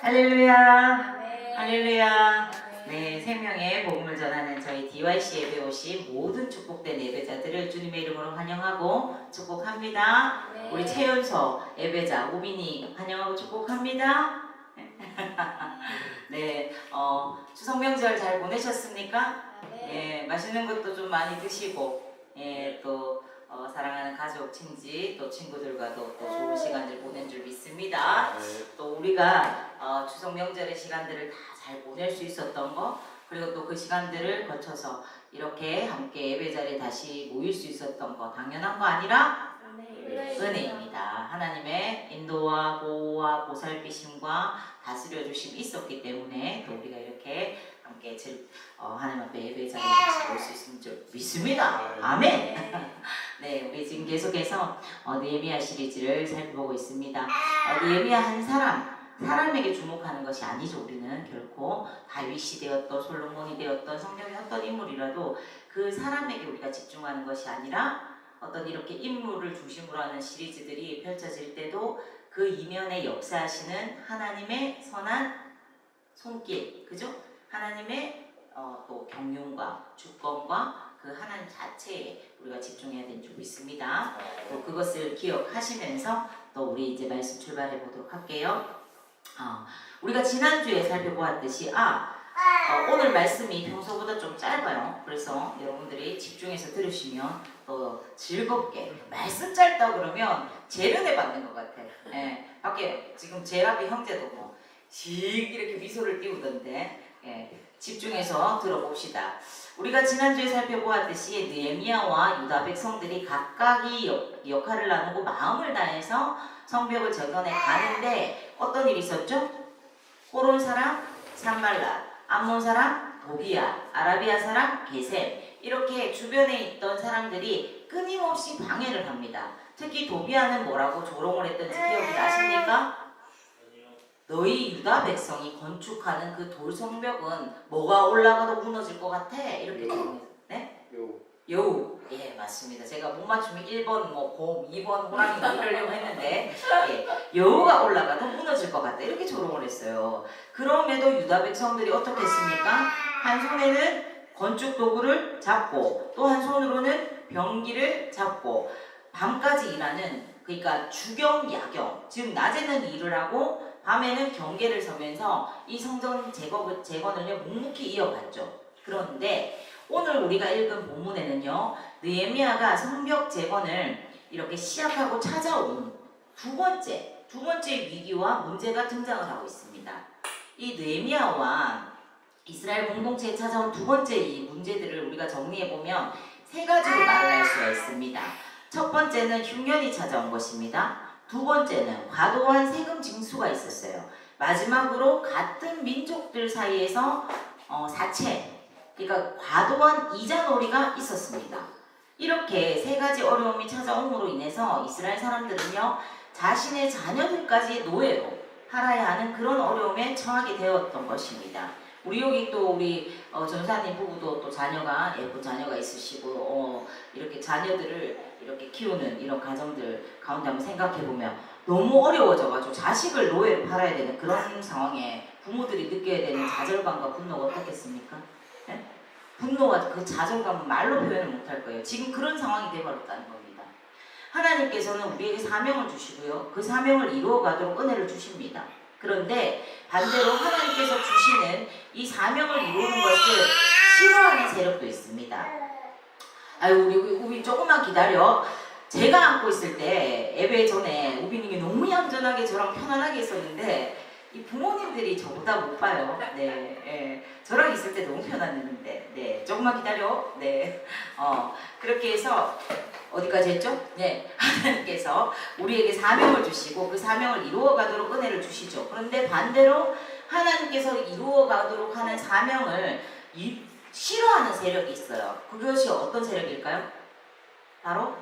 할렐루야. 네. 할렐루야. 네, 생명의 복음을 전하는 저희 DYC 예배 오신 모든 축복된 예배자들을 주님의 이름으로 환영하고 축복합니다. 네. 우리 최연서 예배자 우빈이 환영하고 축복합니다. 네, 추석 명절 잘 보내셨습니까? 네, 맛있는 것도 좀 많이 드시고, 또 사랑하는 가족, 친지, 또 친구들과도 또 좋은 시간들 보낸 줄 믿습니다. 또 우리가 추석 명절의 시간들을 다 잘 보낼 수 있었던 거, 그리고 또 그 시간들을 거쳐서 이렇게 함께 예배 자리에 다시 모일 수 있었던 거 당연한 거 아니라 은혜입니다. 하나님의 인도와 보호와 보살피심과 다스려 주심이 있었기 때문에 또 우리가 이렇게 함께 하나님 앞에 예배 자리에 다시 올 수 있으면 줄 믿습니다. 아멘. 네, 우리 지금 계속해서 느헤미야 시리즈를 살펴보고 있습니다. 느헤미야 한 사람에게 주목하는 것이 아니죠. 우리는 결코 다윗이 되었던 솔로몬이 되었던 성경의 어떤 인물이라도 그 사람에게 우리가 집중하는 것이 아니라 어떤 이렇게 인물을 중심으로 하는 시리즈들이 펼쳐질 때도 그 이면에 역사하시는 하나님의 선한 손길, 그죠? 하나님의 또 경륜과 주권과 그 하나님 자체에 우리가 집중해야 되는 줄 믿습니다. 또 그것을 기억하시면서 또 우리 이제 말씀 출발해 보도록 할게요. 우리가 지난주에 살펴보았듯이 오늘 말씀이 평소보다 좀 짧아요. 그래서 여러분들이 집중해서 들으시면 또 즐겁게, 말씀 짧다 그러면 재련에 받는 것 같아요. 밖에 지금 제 앞에 형제도 이렇게 미소를 띄우던데, 집중해서 들어봅시다. 우리가 지난주에 살펴보았듯이 느헤미야와 유다 백성들이 각각이 역할을 나누고 마음을 다해서 성벽을 재건해 가는데 어떤 일이 있었죠? 호론 사람 산발랏, 암몬 사람 도비야, 아라비아 사람 게셈, 이렇게 주변에 있던 사람들이 끊임없이 방해를 합니다. 특히 도비야는 뭐라고 조롱을 했던지 기억이 나십니까? 너희 유다 백성이 건축하는 그 돌성벽은 뭐가 올라가도 무너질 것 같아? 이렇게 조롱했어요. 네? 여우. 예, 맞습니다. 제가 못 맞추면 1번 곰, 2번 호랑이 이러려고 했는데, 여우가 올라가도 무너질 것 같다. 이렇게 조롱을 했어요. 그럼에도 유다 백성들이 어떻게 했습니까? 한 손에는 건축 도구를 잡고 또 한 손으로는 병기를 잡고 밤까지 일하는, 그러니까 주경, 야경, 즉 낮에는 일을 하고 밤에는 경계를 서면서 이 성전 재건을 묵묵히 이어갔죠. 그런데 오늘 우리가 읽은 본문에는요, 느헤미야가 성벽 재건을 이렇게 시작하고 찾아온 두 번째 위기와 문제가 등장을 하고 있습니다. 이 느헤미야와 이스라엘 공동체에 찾아온 두 번째 이 문제들을 우리가 정리해보면 세 가지로 말을 할 수가 있습니다. 첫 번째는 흉년이 찾아온 것입니다. 두 번째는 과도한 세금 징수가 있었어요. 마지막으로 같은 민족들 사이에서 사채, 그러니까 과도한 이자놀이가 있었습니다. 이렇게 세 가지 어려움이 찾아옴으로 인해서 이스라엘 사람들은요, 자신의 자녀들까지 노예로 살아야 하는 그런 어려움에 처하게 되었던 것입니다. 우리 여기 또 우리 전사님 부부도 또 자녀가, 예쁜 자녀가 있으시고 이렇게 자녀들을 이렇게 키우는 이런 가정들 가운데 한번 생각해보면 너무 어려워져가지고 자식을 노예로 팔아야 되는 그런 상황에 부모들이 느껴야 되는 좌절감과 분노가 어떻겠습니까? 네? 분노와 그 좌절감은 말로 표현을 못할 거예요. 지금 그런 상황이 되어버렸다는 겁니다. 하나님께서는 우리에게 사명을 주시고요, 그 사명을 이루어가도록 은혜를 주십니다. 그런데 반대로 하나님께서 주시는 이 사명을 이루는 것을 싫어하는 세력도 있습니다. 아유, 우리 우빈 조금만 기다려. 제가 안고 있을 때 예배 전에 우빈님이 너무 얌전하게 저랑 편안하게 있었는데 이 부모님들이 저보다 못 봐요. 네, 저랑 있을 때 너무 편안했는데, 네, 조금만 기다려. 네, 그렇게 해서 어디까지 했죠? 네, 하나님께서 우리에게 사명을 주시고 그 사명을 이루어가도록 은혜를 주시죠. 그런데 반대로 하나님께서 이루어가도록 하는 사명을 싫어하는 세력이 있어요. 그것이 어떤 세력일까요? 바로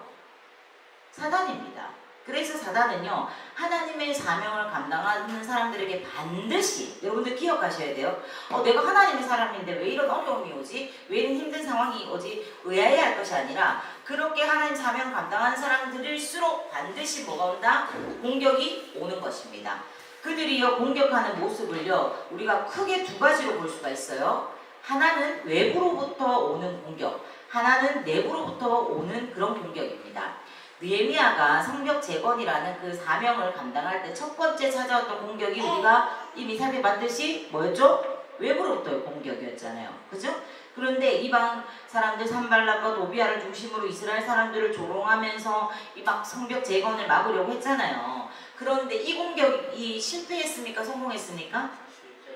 사단입니다. 그래서 사단은요, 하나님의 사명을 감당하는 사람들에게 반드시, 여러분들 기억하셔야 돼요. 내가 하나님의 사람인데 왜 이런 어려움이 오지? 왜 이런 힘든 상황이 오지? 의아해할 것이 아니라 그렇게 하나님 사명 감당하는 사람들일수록 반드시 뭐가 온다? 공격이 오는 것입니다. 그들이요 공격하는 모습을요 우리가 크게 두 가지로 볼 수가 있어요. 하나는 외부로부터 오는 공격, 하나는 내부로부터 오는 그런 공격입니다. 느헤미야가 성벽 재건이라는 그 사명을 감당할 때 첫 번째 찾아왔던 공격이 우리가 이미 살펴봤듯이 뭐였죠? 외부로부터의 공격이었잖아요. 그죠? 그런데 이방 사람들 산발락과 도비아를 중심으로 이스라엘 사람들을 조롱하면서 이 막 성벽 재건을 막으려고 했잖아요. 그런데 이 공격이 실패했습니까? 성공했습니까?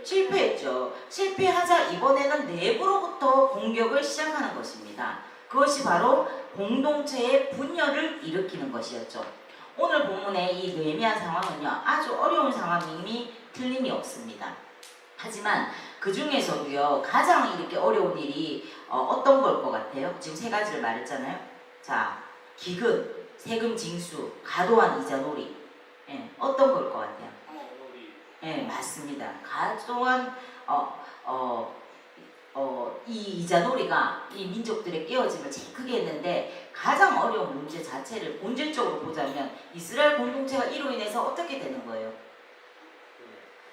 실패했죠. 실패하자 이번에는 내부로부터 공격을 시작하는 것입니다. 그것이 바로 공동체의 분열을 일으키는 것이었죠. 오늘 본문의 이 느헤미야 상황은요 아주 어려운 상황임이 틀림이 없습니다. 하지만 그 중에서도요 가장 이렇게 어려운 일이 어떤 걸 것 같아요? 지금 세 가지를 말했잖아요. 자, 기근, 세금 징수, 과도한 이자놀이. 예, 어떤 걸 것 같아요? 예, 맞습니다. 과도한 이 이자놀이가 이 민족들의 깨어짐을 제일 크게 했는데 가장 어려운 문제 자체를 본질적으로 보자면 이스라엘 공동체가 이로 인해서 어떻게 되는 거예요?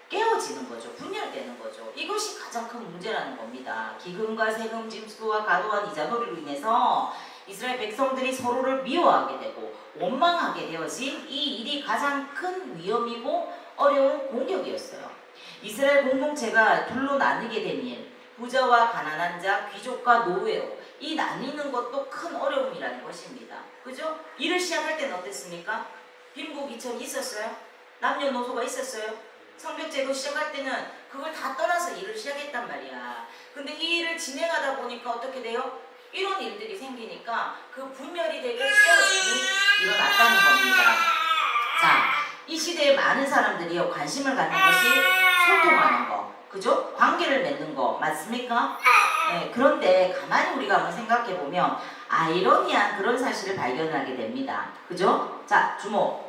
깨어지는 거죠. 분열되는 거죠. 이것이 가장 큰 문제라는 겁니다. 기근과 세금 징수와 과도한 이자놀이로 인해서 이스라엘 백성들이 서로를 미워하게 되고 원망하게 되어진 이 일이 가장 큰 위험이고 어려운 공격이었어요. 이스라엘 공동체가 둘로 나뉘게 된 일, 부자와 가난한 자, 귀족과 노예로 이 나뉘는 것도 큰 어려움이라는 것입니다. 그죠? 일을 시작할 때는 어땠습니까? 빈부귀천이 있었어요? 남녀노소가 있었어요? 성벽 제거 시작할 때는 그걸 다 떠나서 일을 시작했단 말이야. 근데 이 일을 진행하다 보니까 어떻게 돼요? 이런 일들이 생기니까 그 분열이 되게 깨어짐이 일어났다는 겁니다. 자, 이 시대에 많은 사람들이요 관심을 갖는 것이 소통하는 거, 그죠? 관계를 맺는 거 맞습니까? 네, 그런데 가만히 우리가 한번 생각해 보면 아이러니한 그런 사실을 발견하게 됩니다. 그죠? 자, 주목.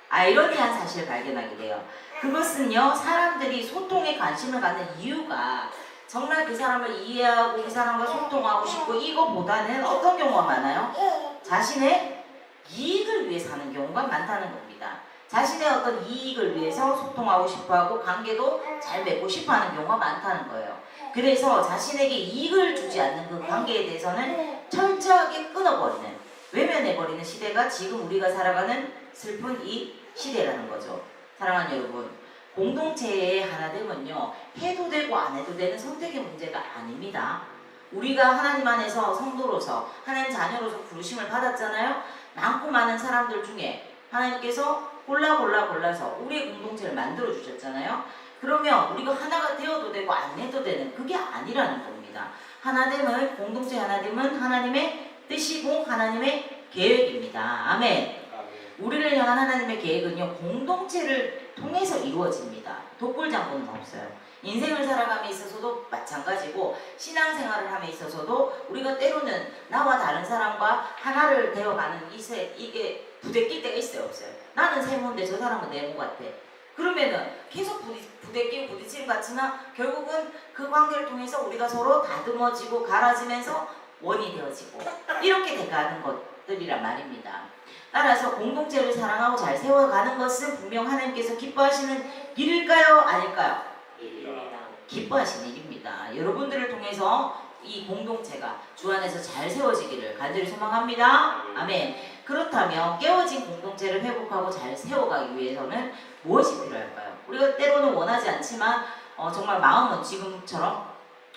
아이러니한 사실을 발견하게 돼요. 그것은요 사람들이 소통에 관심을 갖는 이유가 정말 그 사람을 이해하고 그 사람과 소통하고 싶고 이거보다는 어떤 경우가 많아요? 자신의 이익을 위해 사는 경우가 많다는 겁니다. 자신의 어떤 이익을 위해서 소통하고 싶어하고 관계도 잘 맺고 싶어하는 경우가 많다는 거예요. 그래서 자신에게 이익을 주지 않는 그 관계에 대해서는 철저하게 끊어버리는, 외면해버리는 시대가 지금 우리가 살아가는 슬픈 이 시대라는 거죠. 사랑하는 여러분, 공동체의 하나됨은요 해도 되고 안 해도 되는 선택의 문제가 아닙니다. 우리가 하나님 안에서 성도로서 하나님 자녀로서 부르심을 받았잖아요. 많고 많은 사람들 중에 하나님께서 골라서 우리의 공동체를 만들어 주셨잖아요. 그러면 우리가 하나가 되어도 되고 안 해도 되는 그게 아니라는 겁니다. 하나됨은, 공동체 하나됨은 하나님의 뜻이고 하나님의 계획입니다. 아멘. 우리를 향한 하나님의 계획은요 공동체를 통해서 이루어집니다. 독불장군은 없어요. 인생을 살아감에 있어서도 마찬가지고 신앙생활을 함에 있어서도 우리가 때로는 나와 다른 사람과 하나를 되어가는 이게 부대낄 때가 있어요? 없어요? 나는 세모인데 저 사람은 네모 같아. 그러면은 계속 부대끼고 부딪히는 것 같지만 결국은 그 관계를 통해서 우리가 서로 다듬어지고 갈아지면서 원이 되어지고 이렇게 돼가는 것들이란 말입니다. 따라서 공동체를 사랑하고 잘 세워가는 것은 분명 하나님께서 기뻐하시는 일일까요? 아닐까요? 기뻐하시는 일입니다. 여러분들을 통해서 이 공동체가 주 안에서 잘 세워지기를 간절히 소망합니다. 아멘. 그렇다면 깨어진 공동체를 회복하고 잘 세워가기 위해서는 무엇이 필요할까요? 우리가 때로는 원하지 않지만 정말 마음은 지금처럼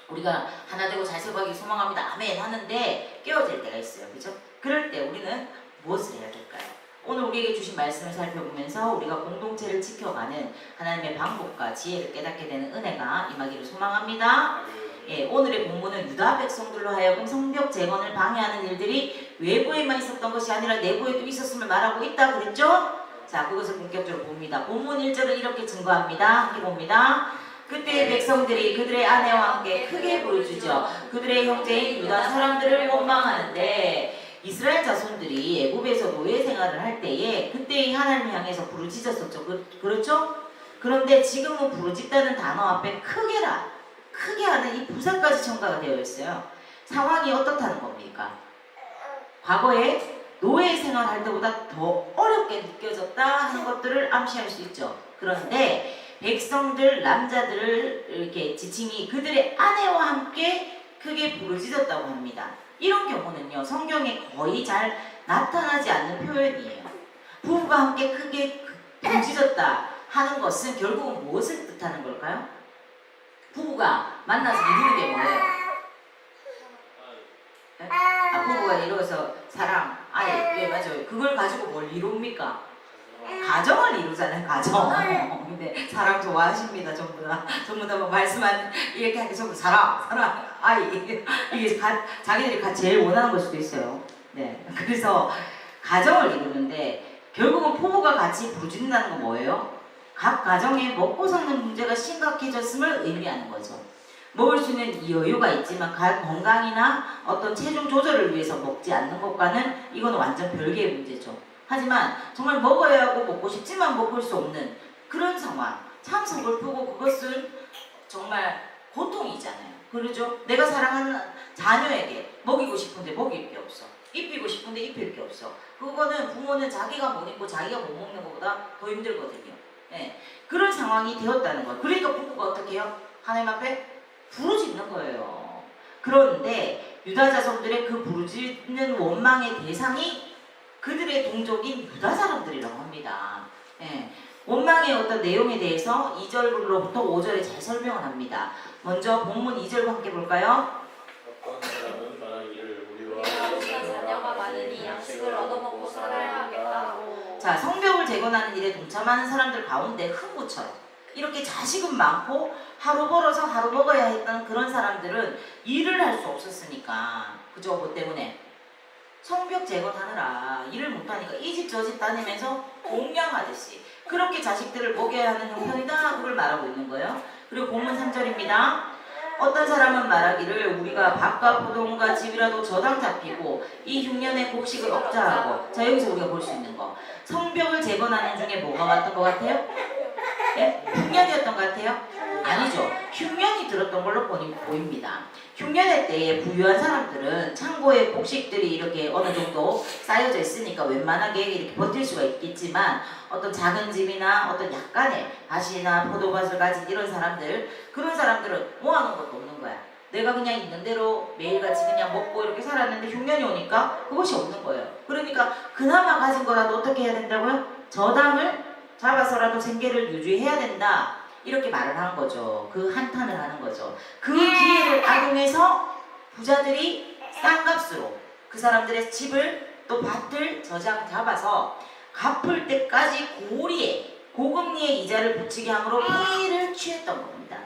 우리가 하나 되고 잘 세워가기 소망합니다. 아멘 하는데 깨어질 때가 있어요. 그렇죠? 그럴 때 우리는 무엇을 해야 될까요? 오늘 우리에게 주신 말씀을 살펴보면서 우리가 공동체를 지켜가는 하나님의 방법과 지혜를 깨닫게 되는 은혜가 임하기를 소망합니다. 예, 오늘의 본문은 유다 백성들로 하여금 성벽 재건을 방해하는 일들이 외부에만 있었던 것이 아니라 내부에도 있었음을 말하고 있다 그랬죠? 자, 그것을 본격적으로 봅니다. 본문 1절을 이렇게 증거합니다. 함께 봅니다. 그때 백성들이 그들의 아내와 함께 크게 부르짖어 그들의 형제인 유다 사람들을 원망하는데 이스라엘 자손들이 애굽에서 노예 생활을 할 때에 그때의 하나님을 향해서 부르짖었었죠. 그렇죠? 그런데 지금은 부르짖다는 단어 앞에 크게 하는 이 부사까지 첨가가 되어 있어요. 상황이 어떻다는 겁니까? 과거에 노예 생활할 때보다 더 어렵게 느껴졌다 하는 것들을 암시할 수 있죠. 그런데 백성들 남자들을 이렇게 지칭이 그들의 아내와 함께 크게 부르짖었다고 합니다. 이런 경우는요 성경에 거의 잘 나타나지 않는 표현이에요. 부부가 함께 크게 부르짖었다 하는 것은 결국은 무엇을 뜻하는 걸까요? 부부가 만나서 이루는 게 뭐예요? 네? 부부가 이루어서 사랑, 아이, 예 맞아요. 그걸 가지고 뭘 이룹니까? 가정을 이루잖아요, 가정. 근데 사랑 좋아하십니다, 전부 다. 전부 다 말씀한 이렇게 하니까 전부 사랑, 아이. 이게 자기들이 제일 원하는 걸 수도 있어요. 네. 그래서 가정을 이루는데 결국은 부부가 같이 부르짖는다는 건 뭐예요? 각 가정에 먹고 사는 문제가 심각해졌음을 의미하는 거죠. 먹을 수 있는 여유가 있지만 건강이나 어떤 체중 조절을 위해서 먹지 않는 것과는 이건 완전 별개의 문제죠. 하지만 정말 먹어야 하고 먹고 싶지만 먹을 수 없는 그런 상황, 참 서글프고 그것은 정말 고통이잖아요. 그러죠? 내가 사랑하는 자녀에게 먹이고 싶은데 먹일 게 없어. 입히고 싶은데 입힐 게 없어. 그거는 부모는 자기가 못 입고 자기가 못 먹는 것보다 더 힘들거든요. 네. 그런 상황이 되었다는 거예요. 그러니까 부부가 어떻게 해요? 하나님 앞에 부르짖는 거예요. 그런데 유다 자손들의 그 부르짖는 원망의 대상이 그들의 동족인 유다 사람들이라고 합니다. 예. 원망의 어떤 내용에 대해서 2절로부터 5절에 잘 설명을 합니다. 먼저 본문 2절과 함께 볼까요? 어떤 사람은 말하기를 우리와 자녀가 많으니 양식을 얻어먹고 살아야 하겠다고. 자, 성벽을 재건하는 일에 동참하는 사람들 가운데 흥부처럼 이렇게 자식은 많고 하루 벌어서 하루 먹어야 했던 그런 사람들은 일을 할 수 없었으니까, 그죠? 뭐 때문에? 성벽 재건하느라 일을 못하니까 이 집 저 집 다니면서 공양하듯이 그렇게 자식들을 먹여야 하는 형편이다, 그걸 말하고 있는 거예요. 그리고 본문 3절입니다. 어떤 사람은 말하기를 우리가 밭과 포도원과 집이라도 저당 잡히고 이 흉년의 곡식을 억자하고. 자, 여기서 우리가 볼 수 있는 거, 성벽을 재건하는 중에 뭐가 왔던 것 같아요? 네? 흉년이었던 것 같아요? 아니죠. 흉년이 들었던 걸로 보입니다. 흉년의 때에 부유한 사람들은 창고에 곡식들이 이렇게 어느 정도 쌓여져 있으니까 웬만하게 이렇게 버틸 수가 있겠지만, 어떤 작은 집이나 어떤 약간의 밭이나 포도밭을 가진 이런 사람들, 그런 사람들은 모아놓은 것도 없는 거야. 내가 그냥 있는 대로 매일같이 그냥 먹고 이렇게 살았는데 흉년이 오니까 그것이 없는 거예요. 그러니까 그나마 가진 거라도 어떻게 해야 된다고요? 저당을 잡아서라도 생계를 유지해야 된다, 이렇게 말을 하는 거죠. 그 한탄을 하는 거죠. 그 기회를 악용해서 부자들이 싼 값으로 그 사람들의 집을 또 밭을 저장 잡아서 갚을 때까지 고금리의 이자를 붙이게 함으로 피해를 취했던 겁니다.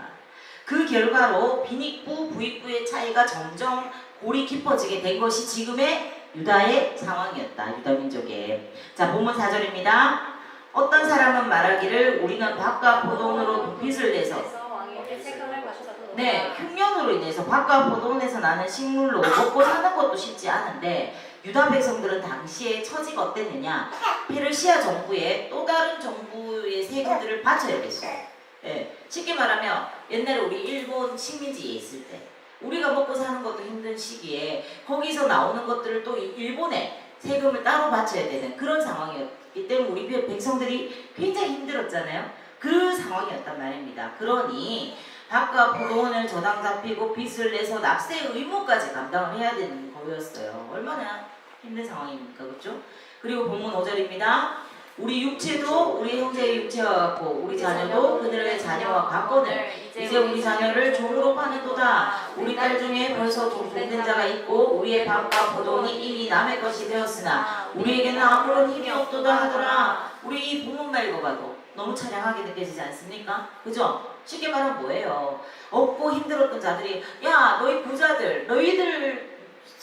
그 결과로 빈익부, 부익부의 차이가 점점 골이 깊어지게 된 것이 지금의 유다의 상황이었다. 유다 민족의. 자, 본문 4절입니다. 어떤 사람은 말하기를 우리는 밭과 포도원으로 빚을 내서, 왕에게 세금을 바쳤다. 네, 흉년으로 인해서 밭과 포도원에서 나는 식물로 먹고 사는 것도 쉽지 않은데, 유다 백성들은 당시에 처지가 어땠느냐? 페르시아 정부에 또 다른 정부의 세금들을 바쳐야 됐어요. 네, 쉽게 말하면 옛날에 우리 일본 식민지에 있을 때 우리가 먹고 사는 것도 힘든 시기에 거기서 나오는 것들을 또 일본에 세금을 따로 바쳐야 되는 그런 상황이었기 때문에 우리 백성들이 굉장히 힘들었잖아요. 그 상황이었단 말입니다. 그러니 밭과 포도원을 저당 잡히고 빚을 내서 납세 의무까지 감당을 해야 되는 거였어요. 얼마나 힘든 상황입니까? 그렇죠? 그리고 본문 5절입니다. 우리 육체도 우리 형제의 육체와 같고 우리 자녀도 그들의 자녀와 같거늘 이제 우리 자녀를 종으로 파는도다. 우리 딸 중에 벌써 종된 자가 있고 우리의 밭과 포도원이 이미 남의 것이 되었으나 우리에게는 아무런 힘이 없도다 하더라. 우리 이 본문만 읽어봐도 너무 찬양하게 느껴지지 않습니까? 그죠? 쉽게 말하면 뭐예요? 없고 힘들었던 자들이, 야 너희 부자들, 너희들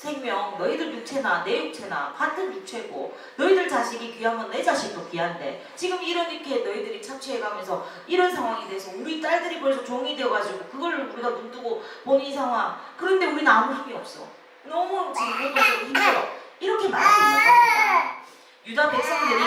생명, 너희들 육체나 내 육체나 같은 육체고 너희들 자식이 귀하면 내 자식도 귀한데 지금 이렇게 너희들이 착취해가면서 이런 상황이 돼서 우리 딸들이 벌써 종이 되어가지고 그걸 우리가 눈뜨고 보는 이 상황, 그런데 우리는 아무 힘이 없어. 너무 지금 못해서 힘들어. 이렇게 말하고 있는 겁니다. 유다 백성들이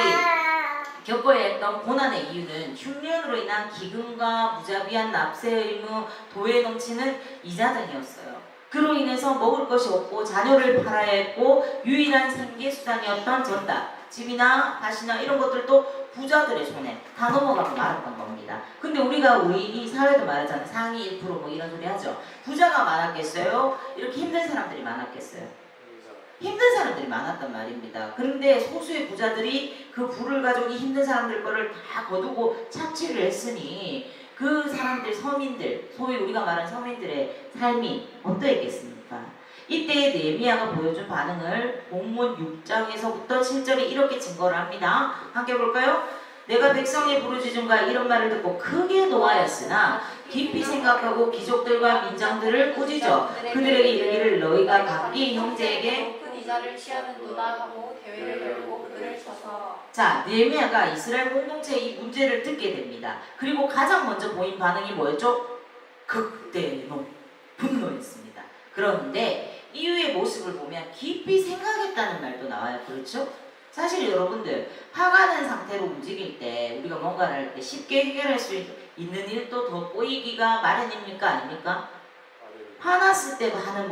겪어야 했던 고난의 이유는 흉년으로 인한 기근과 무자비한 납세 의무, 도에 넘치는 이자 등이었어요. 그로 인해서 먹을 것이 없고 자녀를 팔아야 했고 유일한 생계수단이었던 전답, 집이나 밭이나 이런 것들도 부자들의 손에 다 넘어가고 말았던 겁니다. 근데 우리 이 사회도 말하잖아요. 상위 1% 뭐 이런 소리 하죠. 부자가 많았겠어요? 이렇게 힘든 사람들이 많았겠어요? 힘든 사람들이 많았단 말입니다. 그런데 소수의 부자들이 그 부를 가지고 힘든 사람들 거를 다 거두고 착취를 했으니 그 사람들, 서민들, 소위 우리가 말하는 서민들의 삶이 어떠했겠습니까? 이때 느헤미야가 보여준 반응을 본문 6장에서부터 7절이 이렇게 증거를 합니다. 함께 볼까요? 내가 백성의 부르짖음과 이런 말을 듣고 크게 노하였으나 깊이 생각하고 귀족들과 민장들을 꾸짖어 그들에게 이르기를 너희가 각기 형제에게 큰 이자를 취하는도다 하고 대회를 열고 그들을 쳐서. 자, 느헤미야가 이스라엘 공동체의 이 문제를 듣게 됩니다. 그리고 가장 먼저 보인 반응이 뭐였죠? 극대노, 분노였습니다. 그런데 이후의 모습을 보면 깊이 생각했다는 말도 나와요. 그렇죠? 사실 여러분들 화가는 상태로 움직일 때 우리가 뭔가를 할 때 쉽게 해결할 수 있는 일도 더 보이기가 마련입니까? 아닙니까? 화났을 때 하는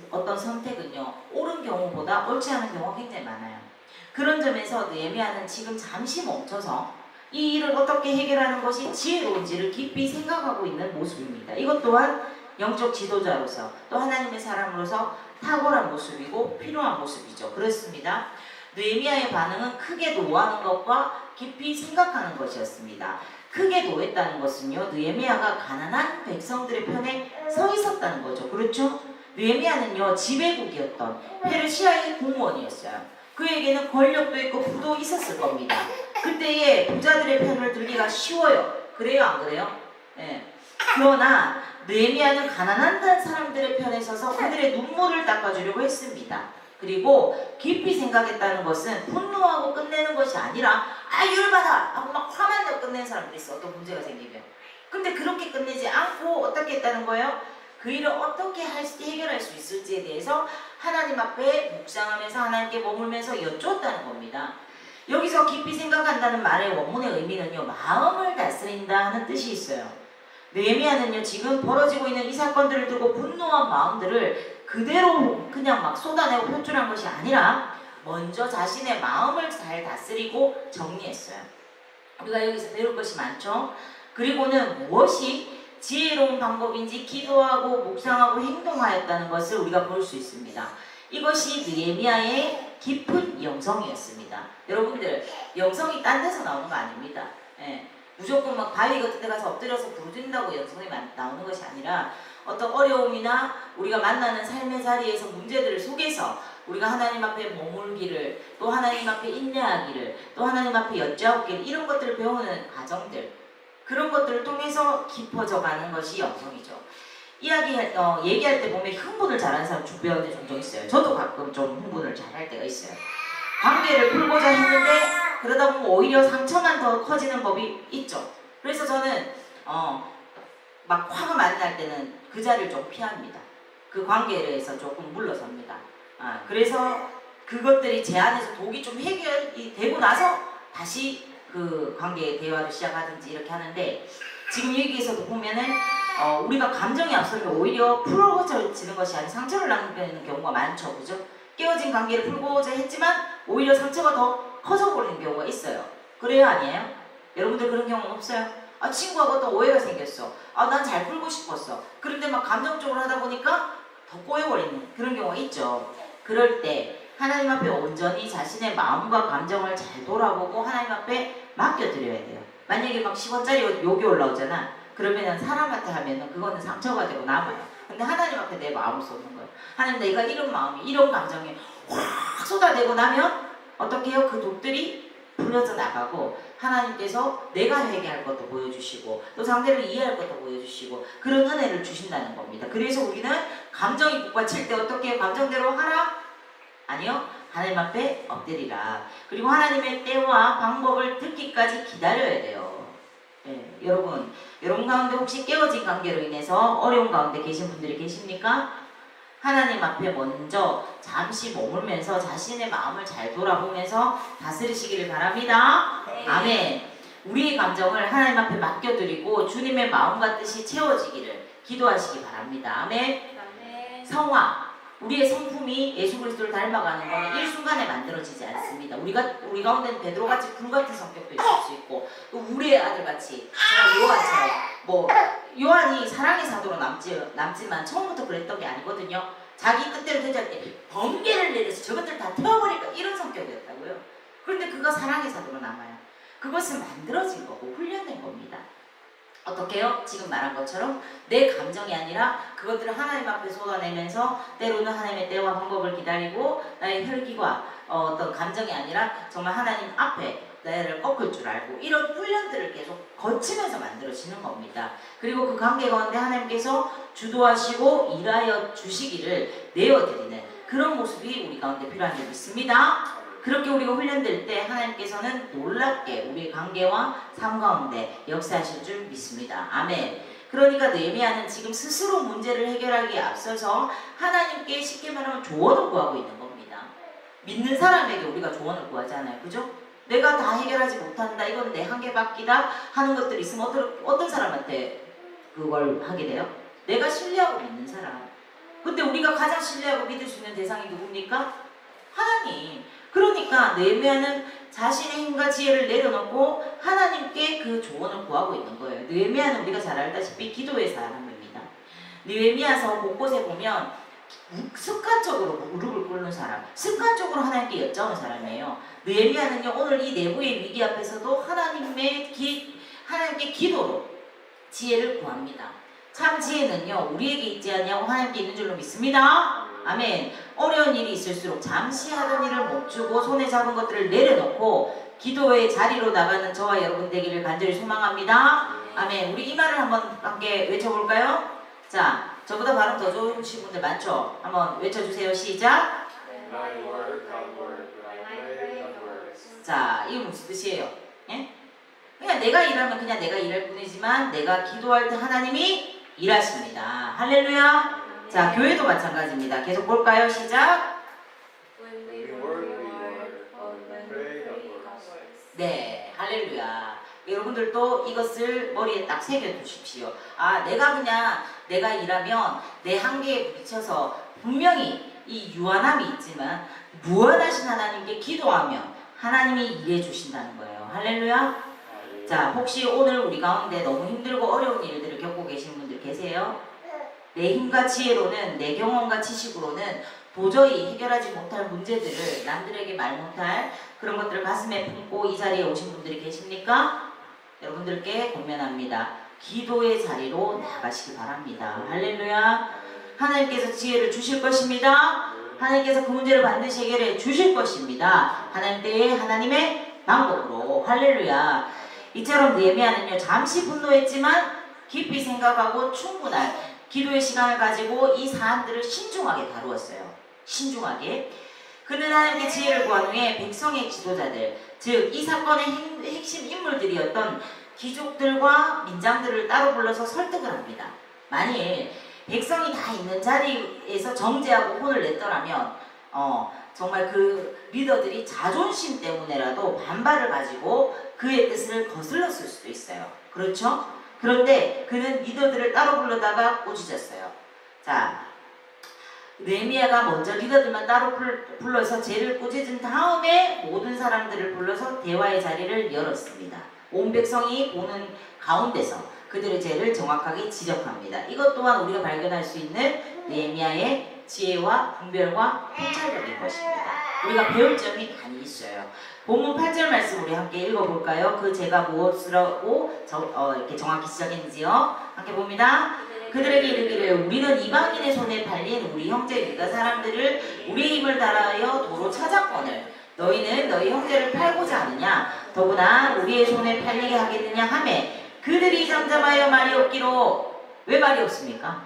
어떤 선택은요, 옳은 경우보다 옳지 않은 경우가 굉장히 많아요. 그런 점에서 느헤미야는 지금 잠시 멈춰서 이 일을 어떻게 해결하는 것이 지혜로운지를 깊이 생각하고 있는 모습입니다. 이것 또한 영적 지도자로서 또 하나님의 사람으로서 탁월한 모습이고 필요한 모습이죠. 그렇습니다. 느헤미야의 반응은 크게 노하는 것과 깊이 생각하는 것이었습니다. 크게 노했다는 것은요, 느헤미야가 가난한 백성들의 편에 서 있었다는 거죠. 그렇죠? 느헤미야는요, 지배국이었던 페르시아의 공무원이었어요. 그에게는 권력도 있고 부도 있었을 겁니다. 그때에 부자들의 편을 들기가 쉬워요. 그래요, 안 그래요? 예. 그러나 느헤미야는 가난한 사람들의 편에 서서 그들의 눈물을 닦아주려고 했습니다. 그리고 깊이 생각했다는 것은 분노하고 끝내는 것이 아니라 열받아 하고 막 화만 내고 끝내는 사람들이 있어. 어떤 문제가 생기면. 근데 그렇게 끝내지 않고 어떻게 했다는 거예요? 그 일을 어떻게 해결할 수 있을지에 대해서 하나님 앞에 묵상하면서 하나님께 머물면서 여쭈었다는 겁니다. 여기서 깊이 생각한다는 말의 원문의 의미는요, 마음을 다스린다 하는 뜻이 있어요. 느헤미야는요, 지금 벌어지고 있는 이 사건들을 두고 분노한 마음들을 그대로 그냥 막 쏟아내고 표출한 것이 아니라 먼저 자신의 마음을 잘 다스리고 정리했어요. 우리가 여기서 배울 것이 많죠. 그리고는 무엇이 지혜로운 방법인지 기도하고 묵상하고 행동하였다는 것을 우리가 볼 수 있습니다. 이것이 느헤미야의 깊은 영성이었습니다. 여러분들, 영성이 딴 데서 나오는 거 아닙니다. 예. 무조건 막 바위 같은 데 가서 엎드려서 부르짖는다고 영성이 나오는 것이 아니라 어떤 어려움이나 우리가 만나는 삶의 자리에서 문제들을 속에서 우리가 하나님 앞에 머물기를, 또 하나님 앞에 인내하기를, 또 하나님 앞에 여쭈었기를, 이런 것들을 배우는 과정들, 그런 것들을 통해서 깊어져 가는 것이 영성이죠. 얘기할 때 보면 흥분을 잘하는 사람 주변에 종종 있어요. 저도 가끔 좀 흥분을 잘할 때가 있어요. 관계를 풀고자 했는데 그러다 보면 오히려 상처만 더 커지는 법이 있죠. 그래서 저는 막 화가 많이 날 때는 그 자리를 좀 피합니다. 그 관계에서 조금 물러섭니다. 그래서 그것들이 제 안에서 독이 좀 해결이 되고 나서 다시 그 관계의 대화를 시작하든지 이렇게 하는데, 지금 여기에서도 보면은 우리가 감정이 앞서면 오히려 풀어지는 것이 아니라 상처를 남기는 경우가 많죠. 그죠? 깨어진 관계를 풀고자 했지만 오히려 상처가 더 커져버리는 경우가 있어요. 그래요, 아니에요? 여러분들 그런 경우는 없어요? 친구하고 어떤 오해가 생겼어. 난 잘 풀고 싶었어. 그런데 막 감정적으로 하다 보니까 더 꼬여버리는 그런 경우가 있죠. 그럴 때 하나님 앞에 온전히 자신의 마음과 감정을 잘 돌아보고 하나님 앞에 맡겨드려야 돼요. 만약에 막 10원짜리 욕이 올라오잖아. 그러면은 사람한테 하면은 그거는 상처가 되고 남아요. 근데 하나님 앞에 내 마음을 쏟는 거예요. 하나님, 내가 이런 마음이, 이런 감정이 확 쏟아내고 나면 어떻게 해요? 그 독들이 풀려져 나가고 하나님께서 내가 회개할 것도 보여주시고 또 상대를 이해할 것도 보여주시고 그런 은혜를 주신다는 겁니다. 그래서 우리는 감정이 북받칠 때 어떻게 해요? 감정대로 하라? 아니요. 하나님 앞에 엎드리라. 그리고 하나님의 때와 방법을 듣기까지 기다려야 돼요. 네, 여러분 가운데 혹시 깨어진 관계로 인해서 어려운 가운데 계신 분들이 계십니까? 하나님 앞에 먼저 잠시 머물면서 자신의 마음을 잘 돌아보면서 다스리시기를 바랍니다. 네. 아멘. 우리의 감정을 하나님 앞에 맡겨드리고 주님의 마음과 뜻이 채워지기를 기도하시기 바랍니다. 아멘. 아멘. 성화, 우리의 성품이 예수 그리스도를 닮아가는 것은 일순간에 만들어지지 않습니다. 우리 가운데는 베드로같이 불같은 성격도 있을 수 있고 또 우리의 아들같이 정말 요한처럼 뭐 요한이 사랑의 사도로 남지만 처음부터 그랬던 게 아니거든요. 자기 뜻대로 되지 않을 때 번개를 내려서 저것들 다 태워버릴까 이런 성격이었다고요. 그런데 그가 사랑의 사도로 남아요. 그것은 만들어진 거고 훈련된 겁니다. 어떻게요? 지금 말한 것처럼 내 감정이 아니라 그것들을 하나님 앞에 쏟아내면서 때로는 하나님의 때와 방법을 기다리고 나의 혈기와 어떤 감정이 아니라 정말 하나님 앞에 나를 꺾을 줄 알고 이런 훈련들을 계속 거치면서 만들어지는 겁니다. 그리고 그 관계 가운데 하나님께서 주도하시고 일하여 주시기를 내어드리는 그런 모습이 우리 가운데 필요한 줄 믿습니다. 그렇게 우리가 훈련될 때 하나님께서는 놀랍게 우리의 관계와 삶 가운데 역사하실 줄 믿습니다. 아멘. 그러니까 느헤미야는 지금 스스로 문제를 해결하기에 앞서서 하나님께 쉽게 말하면 조언을 구하고 있는 겁니다. 믿는 사람에게 우리가 조언을 구하잖아요. 그죠? 내가 다 해결하지 못한다. 이건 내 한계밖이다 하는 것들이 있으면 어떤 사람한테 그걸 하게 돼요? 내가 신뢰하고 믿는 사람. 근데 우리가 가장 신뢰하고 믿을 수 있는 대상이 누굽니까? 하나님. 그러니까 느헤미야는 자신의 힘과 지혜를 내려놓고 하나님께 그 조언을 구하고 있는 거예요. 느헤미야는 우리가 잘 알다시피 기도의 사람입니다. 느헤미야서 곳곳에 보면 습관적으로 무릎을 꿇는 사람, 습관적으로 하나님께 여쭤는 사람이에요. 느헤미야는요 오늘 이 내부의 위기 앞에서도 하나님께 기도로 지혜를 구합니다. 참 지혜는요 우리에게 있지 않냐고 하나님께 있는 줄로 믿습니다. 아멘. 어려운 일이 있을수록 잠시 하던 일을 멈추고 손에 잡은 것들을 내려놓고 기도의 자리로 나가는 저와 여러분 되기를 간절히 소망합니다. 아멘. 우리 이 말을 한번 함께 외쳐볼까요? 자, 저보다 발음 더 좋으신 분들 많죠? 한번 외쳐주세요. 시작. 자, 이게 무슨 뜻이에요? 예? 그냥 내가 일하면 그냥 내가 일할 뿐이지만 내가 기도할 때 하나님이 일하십니다. 할렐루야. 자, 교회도 마찬가지입니다. 계속 볼까요? 시작. 네, 할렐루야. 여러분들도 이것을 머리에 딱 새겨두십시오. 아, 내가 일하면 내 한계에 부딪혀서 분명히 이 유한함이 있지만 무한하신 하나님께 기도하면 하나님이 일해 주신다는 거예요. 할렐루야. 자, 혹시 오늘 우리 가운데 너무 힘들고 어려운 일들을 겪고 계신 분들 계세요? 내 힘과 지혜로는, 내 경험과 지식으로는 도저히 해결하지 못할 문제들을 남들에게 말 못할 그런 것들을 가슴에 품고 이 자리에 오신 분들이 계십니까? 여러분들께 권면합니다. 기도의 자리로 나가시기 바랍니다. 할렐루야. 하나님께서 지혜를 주실 것입니다. 하나님께서 그 문제를 반드시 해결해 주실 것입니다. 하나님 때에 하나님의 방법으로. 할렐루야. 이처럼 느헤미야는요 잠시 분노했지만 깊이 생각하고 충분한 기도의 시간을 가지고 이 사안들을 신중하게 다루었어요. 신중하게. 그는 하나님께 지혜를 구한 후에 백성의 지도자들, 즉 이 사건의 핵심 인물들이었던 귀족들과 민장들을 따로 불러서 설득을 합니다. 만일 백성이 다 있는 자리에서 정죄하고 혼을 냈더라면 정말 그 리더들이 자존심 때문에라도 반발을 가지고 그의 뜻을 거슬렀을 수도 있어요. 그렇죠? 그런데 그는 리더들을 따로 불러다가 꾸짖었어요. 자, 느헤미야가 먼저 리더들만 따로 불러서 죄를 꾸짖은 다음에 모든 사람들을 불러서 대화의 자리를 열었습니다. 온 백성이 보는 가운데서 그들의 죄를 정확하게 지적합니다. 이것 또한 우리가 발견할 수 있는 느헤미야의 지혜와 분별과 통찰력인 것입니다. 우리가 배울 점이 많이 있어요. 본문 8절 말씀 우리 함께 읽어볼까요? 그 죄가 무엇이라고 이렇게 정확히 시작했는지요. 함께 봅니다. 그들에게 이르기를 우리는 이방인의 손에 팔린 우리 형제 유다 사람들을 우리의 힘을 다하여 도로 찾았거늘 너희는 너희 형제를 팔고자 하느냐 더구나 우리의 손에 팔리게 하겠느냐 하매 그들이 잠잠하여 말이 없기로. 왜 말이 없습니까?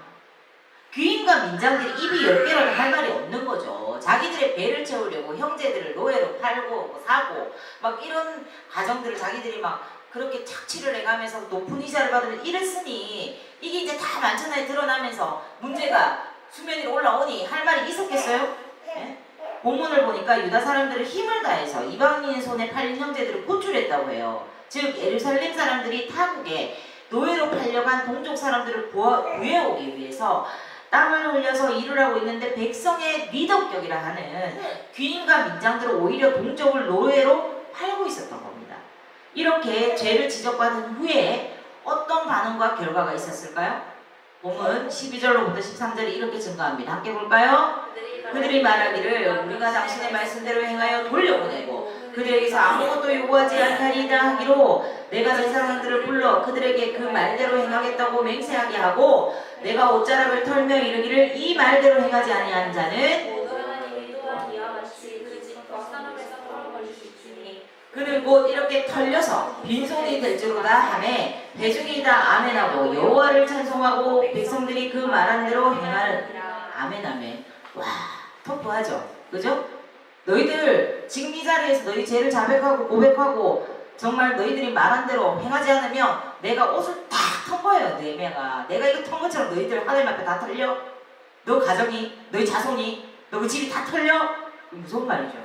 귀인과 민장들이 입이 10개라도 할 말이 없는 거죠. 자기들의 배를 채우려고 형제들을 노예로 팔고 사고 막 이런 가정들을 자기들이 막 그렇게 착취를 해가면서 높은 이자를 받으면 이랬으니 이게 이제 다 만천하에 드러나면서 문제가 수면 위로 올라오니 할 말이 있었겠어요? 네? 본문을 보니까 유다 사람들은 힘을 다해서 이방인의 손에 팔린 형제들을 고출했다고 해요. 즉 예루살렘 사람들이 타국에 노예로 팔려간 동족 사람들을 구해오기 위해서 땀을 흘려서 일을 하고 있는데 백성의 리더격이라 하는 귀인과 민장들은 오히려 동족을 노예로 팔고 있었던 겁니다. 이렇게 죄를 지적받은 후에 어떤 반응과 결과가 있었을까요? 본문 12절로부터 13절에 이렇게 증가합니다. 함께 볼까요? 그들이 말하기를 우리가 당신의 말씀대로 행하여 돌려보내고 그들에게서 아무것도 요구하지 않다리이다 하기로 내가 내 사람들을 불러 그들에게 그 말대로 행하겠다고 맹세하게 하고 내가 옷자락을 털며 이르기를 이 말대로 행하지 아니한 자는 그는 곧 이렇게 털려서 빈손이 될 줄로다 하매 대중이 다 아멘하고 여호와를 찬송하고 백성들이 그 말한 대로 행하는 아멘 아멘. 와 터프하죠 그죠? 너희들 지금 이 자리에서 너희 죄를 자백하고 고백하고 정말 너희들이 말한 대로 행하지 않으면 내가 옷을 다 턴 거예요. 느헤미야가 내가 이거 턴 것처럼 너희들 하나님 앞에 다 털려? 너 가정이 너희 자손이 너 그 집이 다 털려? 무서운 말이죠.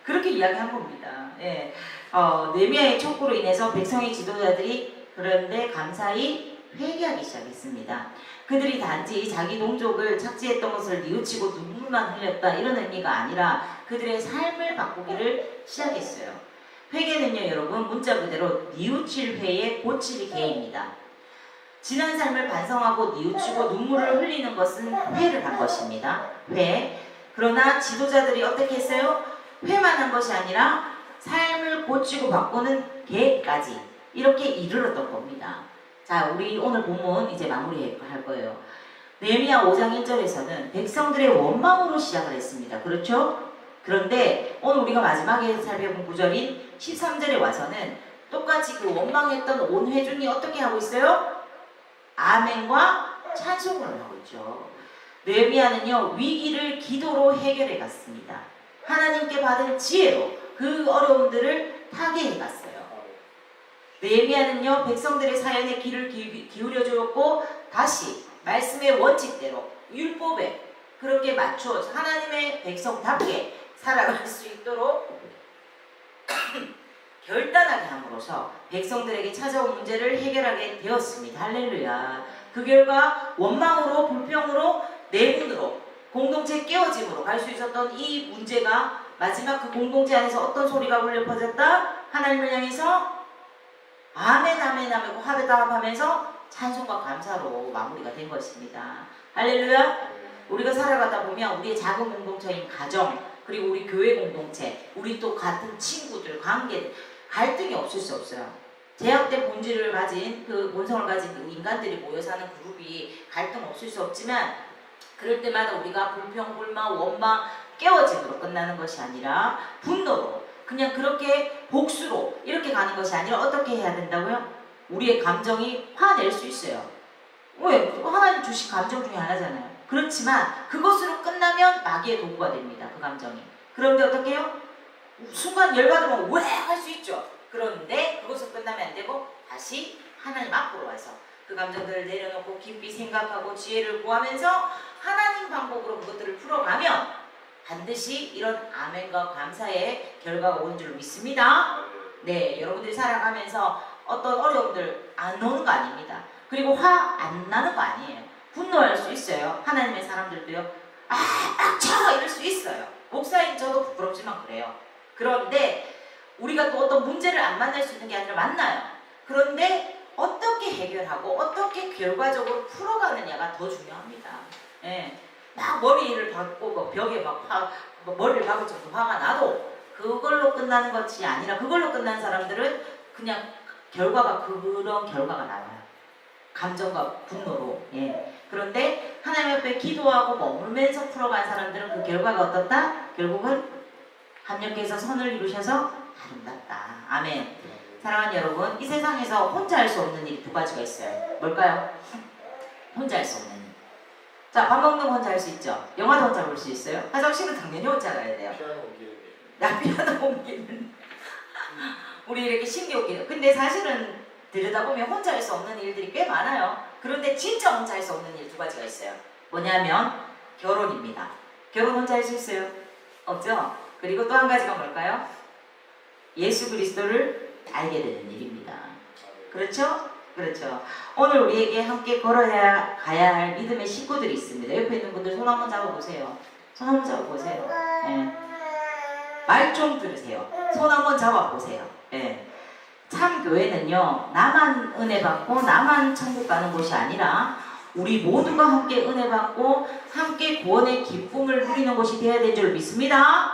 그렇게 이야기한 겁니다. 예. 느헤미야의 촉구로 인해서 백성의 지도자들이 그런데 감사히 회개하기 시작했습니다. 그들이 단지 자기 동족을 착지했던 것을 뉘우치고 눈물만 흘렸다 이런 의미가 아니라 그들의 삶을 바꾸기를 시작했어요. 회개는요 여러분 문자 그대로 뉘우칠 회의 고칠 회입니다. 지난 삶을 반성하고 뉘우치고 눈물을 흘리는 것은 회를 한 것입니다. 회. 그러나 지도자들이 어떻게 했어요? 회만 한 것이 아니라 삶을 고치고 바꾸는 계획까지 이렇게 이르렀던 겁니다. 자, 우리 오늘 본문 이제 마무리할 거예요. 느헤미야 5장 1절에서는 백성들의 원망으로 시작을 했습니다. 그렇죠? 그런데 오늘 우리가 마지막에 살펴본 구절인 13절에 와서는 똑같이 그 원망했던 온 회중이 어떻게 하고 있어요? 아멘과 찬송을 하고 있죠. 느헤미야는요 위기를 기도로 해결해 갔습니다. 하나님께 받은 지혜로 그 어려움들을 타개해 갔어요. 느헤미야는요 백성들의 사연에 귀를 기울여 주었고 다시 말씀의 원칙대로 율법에 그렇게 맞춰 하나님의 백성답게 살아갈 수 있도록 결단하게 함으로써 백성들에게 찾아온 문제를 해결하게 되었습니다. 할렐루야. 그 결과 원망으로 불평으로 내분으로 공동체 깨어짐으로 갈 수 있었던 이 문제가 마지막 그 공동체 안에서 어떤 소리가 울려 퍼졌다? 하나님을 향해서 아멘 아멘 하고 화답하면서 찬송과 감사로 마무리가 된 것입니다. 할렐루야. 우리가 살아가다 보면 우리의 작은 공동체인 가정 그리고 우리 교회 공동체 우리 또 같은 친구들 관계 갈등이 없을 수 없어요. 제약된 본질을 가진 그 본성을 가진 그 인간들이 모여 사는 그룹이 갈등 없을 수 없지만 그럴 때마다 우리가 불평, 불만, 원망, 깨어짐으로 끝나는 것이 아니라 분노로 그냥 그렇게 복수로 이렇게 가는 것이 아니라 어떻게 해야 된다고요? 우리의 감정이 화낼 수 있어요. 왜? 하나님 주신 감정 중에 하나잖아요. 그렇지만 그것으로 끝나면 마귀의 도구가 됩니다. 그 감정이. 그런데 어떻게 해요? 순간 열받으면 왜 할 수 있죠. 그런데 그것으로 끝나면 안 되고 다시 하나님 앞으로 와서 그 감정들을 내려놓고 깊이 생각하고 지혜를 구하면서 하나님 방법으로 그것들을 풀어가면 반드시 이런 아멘과 감사의 결과가 오는 줄 믿습니다. 네, 여러분들이 살아가면서 어떤 어려움들 안 오는 거 아닙니다. 그리고 화 안 나는 거 아니에요. 분노할 수 있어요. 하나님의 사람들도요. 빡쳐! 이럴 수 있어요. 목사인 저도 부끄럽지만 그래요. 그런데 우리가 또 어떤 문제를 안 만날 수 있는 게 아니라 만나요. 그런데 어떻게 해결하고 어떻게 결과적으로 풀어가느냐가 더 중요합니다. 예. 막 머리를 박고 뭐 벽에 머리를 박을 정도 화가 나도 그걸로 끝나는 것이 아니라 그걸로 끝난 사람들은 그냥 결과가 그런 결과가 나와요. 감정과 분노로. 예. 그런데 하나님 앞에 기도하고 머물면서 풀어간 사람들은 그 결과가 어떻다? 결국은 합력해서 선을 이루셔서 아름답다. 아멘. 사랑하는 여러분, 이 세상에서 혼자 할 수 없는 일이 두 가지가 있어요. 뭘까요? 혼자 할 수 없는 일. 자, 밥 먹는 거 혼자 할 수 있죠. 영화도 혼자 볼 수 있어요. 화장실은 당연히 혼자 가야 돼요. 피아노 옮기는 일. 나 피아노 옮기는. 우리 이렇게 신기하게. 근데 사실은 들여다보면 혼자 할 수 없는 일들이 꽤 많아요. 그런데 진짜 혼자 할 수 없는 일 두 가지가 있어요. 뭐냐면 결혼입니다. 결혼 혼자 할 수 있어요? 없죠? 그리고 또 한 가지가 뭘까요? 예수 그리스도를 알게 되는 일입니다. 그렇죠? 그렇죠. 오늘 우리에게 함께 걸어야 가야 할 믿음의 식구들이 있습니다. 옆에 있는 분들 손 한번 잡아보세요. 손 한번 잡아보세요. 예. 말 좀 들으세요. 손 한번 잡아보세요. 예. 참 교회는요, 나만 은혜 받고 나만 천국 가는 곳이 아니라 우리 모두가 함께 은혜 받고 함께 구원의 기쁨을 누리는 곳이 되어야 될 줄 믿습니다.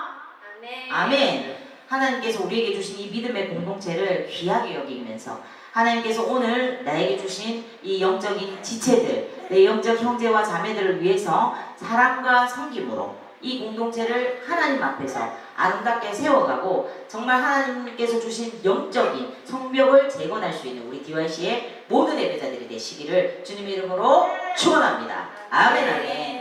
아멘. 하나님께서 우리에게 주신 이 믿음의 공동체를 귀하게 여기면서 하나님께서 오늘 나에게 주신 이 영적인 지체들, 내 영적 형제와 자매들을 위해서 사랑과 섬김으로 이 공동체를 하나님 앞에서 아름답게 세워가고 정말 하나님께서 주신 영적인 성벽을 재건할 수 있는 우리 DYC의 모든 예배자들이 되시기를 주님의 이름으로 축원합니다. 아멘 아멘.